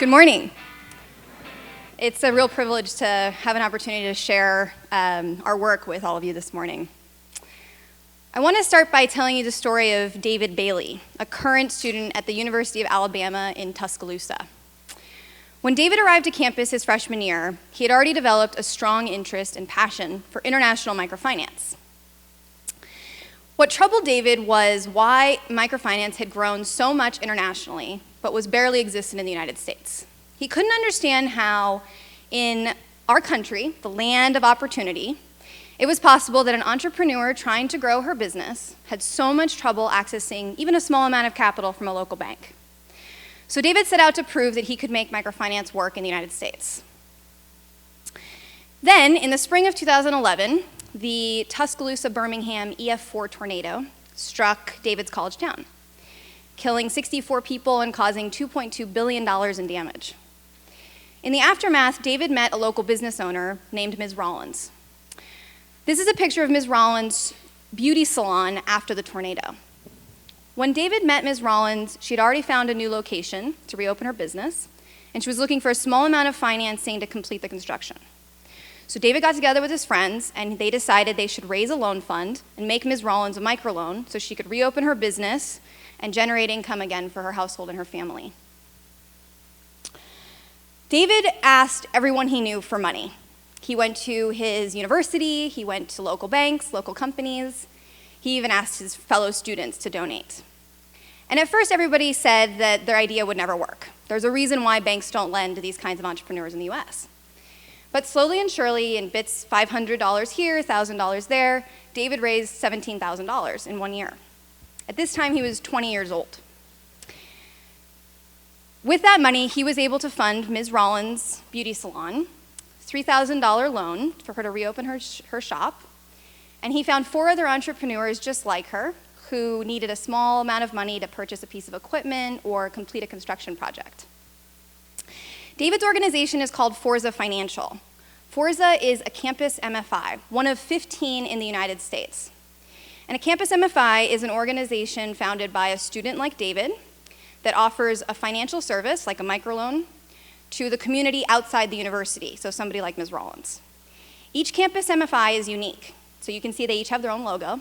Good morning. It's a real privilege to have an opportunity to share our work with all of you this morning. I want to start by telling you the story of David Bailey, a current student at the University of Alabama in Tuscaloosa. When David arrived to campus his freshman year, he had already developed a strong interest and passion for international microfinance. What troubled David was why microfinance had grown so much internationally, but was barely existent in the United States. He couldn't understand how, in our country, the land of opportunity, it was possible that an entrepreneur trying to grow her business had so much trouble accessing even a small amount of capital from a local bank. So David set out to prove that he could make microfinance work in the United States. Then, in the spring of 2011, the Tuscaloosa-Birmingham EF4 tornado struck David's college town, killing 64 people and causing $2.2 billion in damage. In the aftermath, David met a local business owner named Ms. Rollins. This is a picture of Ms. Rollins' beauty salon after the tornado. When David met Ms. Rollins, she'd already found a new location to reopen her business, and she was looking for a small amount of financing to complete the construction. So David got together with his friends, and they decided they should raise a loan fund and make Ms. Rollins a microloan so she could reopen her business and generate income again for her household and her family. David asked everyone he knew for money. He went to his university, he went to local banks, local companies. He even asked his fellow students to donate. And at first, everybody said that their idea would never work. There's a reason why banks don't lend to these kinds of entrepreneurs in the US. But slowly and surely, in bits, $500 here, $1,000 there, David raised $17,000 in 1 year. At this time, he was 20 years old. With that money, he was able to fund Ms. Rollins' beauty salon, $3,000 loan for her to reopen her shop, and he found 4 other entrepreneurs just like her who needed a small amount of money to purchase a piece of equipment or complete a construction project. David's organization is called Forza Financial. Forza is a campus MFI, one of 15 in the United States. And a campus MFI is an organization founded by a student like David that offers a financial service, like a microloan, to the community outside the university, so somebody like Ms. Rollins. Each campus MFI is unique, so you can see they each have their own logo.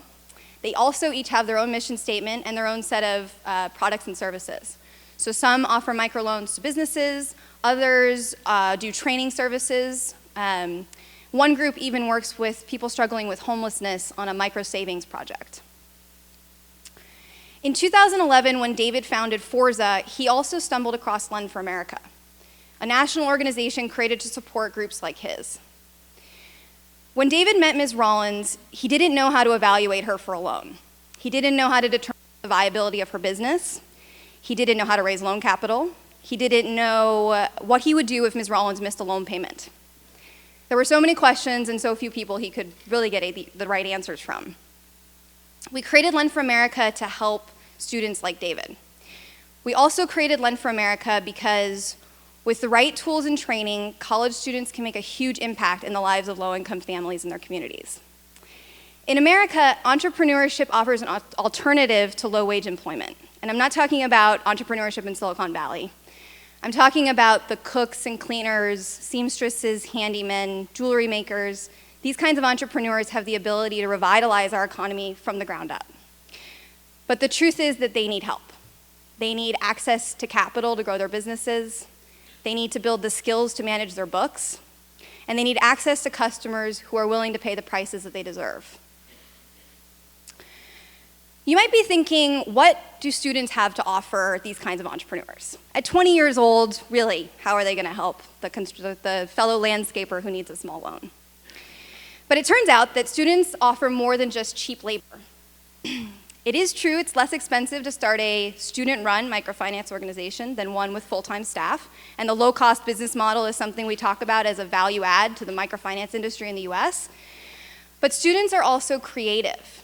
They also each have their own mission statement and their own set of products and services. So some offer microloans to businesses, others do training services. One group even works with people struggling with homelessness on a micro savings project. In 2011, when David founded Forza, he also stumbled across Lend for America, a national organization created to support groups like his. When David met Ms. Rollins, he didn't know how to evaluate her for a loan. He didn't know how to determine the viability of her business. He didn't know how to raise loan capital. He didn't know what he would do if Ms. Rollins missed a loan payment. There were so many questions and so few people he could really get the right answers from. We created Lend for America to help students like David. We also created Lend for America because with the right tools and training, college students can make a huge impact in the lives of low-income families in their communities. In America, entrepreneurship offers an alternative to low-wage employment. And I'm not talking about entrepreneurship in Silicon Valley. I'm talking about the cooks and cleaners, seamstresses, handymen, jewelry makers. These kinds of entrepreneurs have the ability to revitalize our economy from the ground up. But the truth is that they need help. They need access to capital to grow their businesses. They need to build the skills to manage their books. And they need access to customers who are willing to pay the prices that they deserve. You might be thinking, what do students have to offer these kinds of entrepreneurs? At 20 years old, really, how are they going to help the fellow landscaper who needs a small loan? But it turns out that students offer more than just cheap labor. It is true it's less expensive to start a student-run microfinance organization than one with full-time staff, and the low-cost business model is something we talk about as a value add to the microfinance industry in the US. But students are also creative.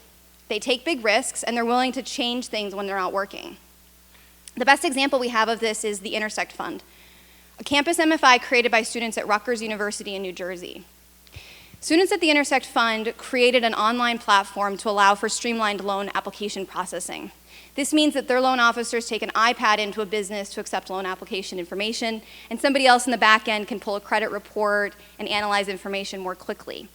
They take big risks, and they're willing to change things when they're not working. The best example we have of this is the Intersect Fund, a campus MFI created by students at Rutgers University in New Jersey. Students at the Intersect Fund created an online platform to allow for streamlined loan application processing. This means that their loan officers take an iPad into a business to accept loan application information, and somebody else in the back end can pull a credit report and analyze information more quickly.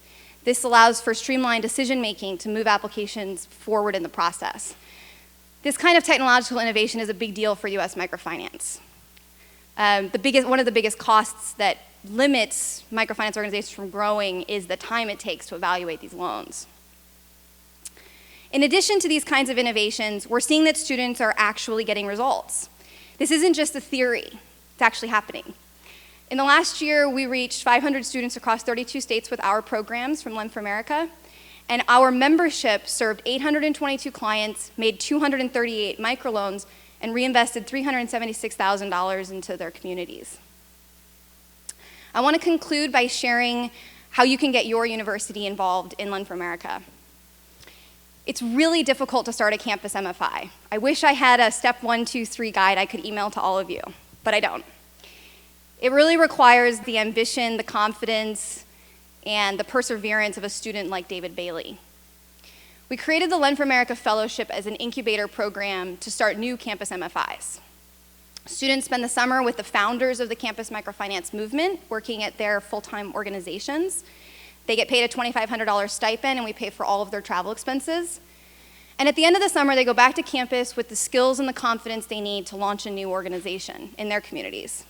This allows for streamlined decision-making to move applications forward in the process. This kind of technological innovation is a big deal for US microfinance. One of the biggest costs that limits microfinance organizations from growing is the time it takes to evaluate these loans. In addition to these kinds of innovations, we're seeing that students are actually getting results. This isn't just a theory, it's actually happening. In the last year, we reached 500 students across 32 states with our programs from Lend for America, and our membership served 822 clients, made 238 microloans, and reinvested $376,000 into their communities. I want to conclude by sharing how you can get your university involved in Lend for America. It's really difficult to start a campus MFI. I wish I had a step 1, 2, 3 guide I could email to all of you, but I don't. It really requires the ambition, the confidence, and the perseverance of a student like David Bailey. We created the Lend for America Fellowship as an incubator program to start new campus MFIs. Students spend the summer with the founders of the campus microfinance movement, working at their full-time organizations. They get paid a $2,500 stipend, and we pay for all of their travel expenses. And at the end of the summer, they go back to campus with the skills and the confidence they need to launch a new organization in their communities.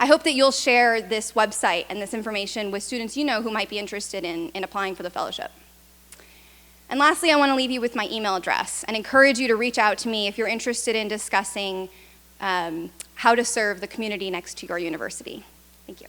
I hope that you'll share this website and this information with students you know who might be interested in applying for the fellowship. And lastly, I want to leave you with my email address and encourage you to reach out to me if you're interested in discussing how to serve the community next to your university. Thank you.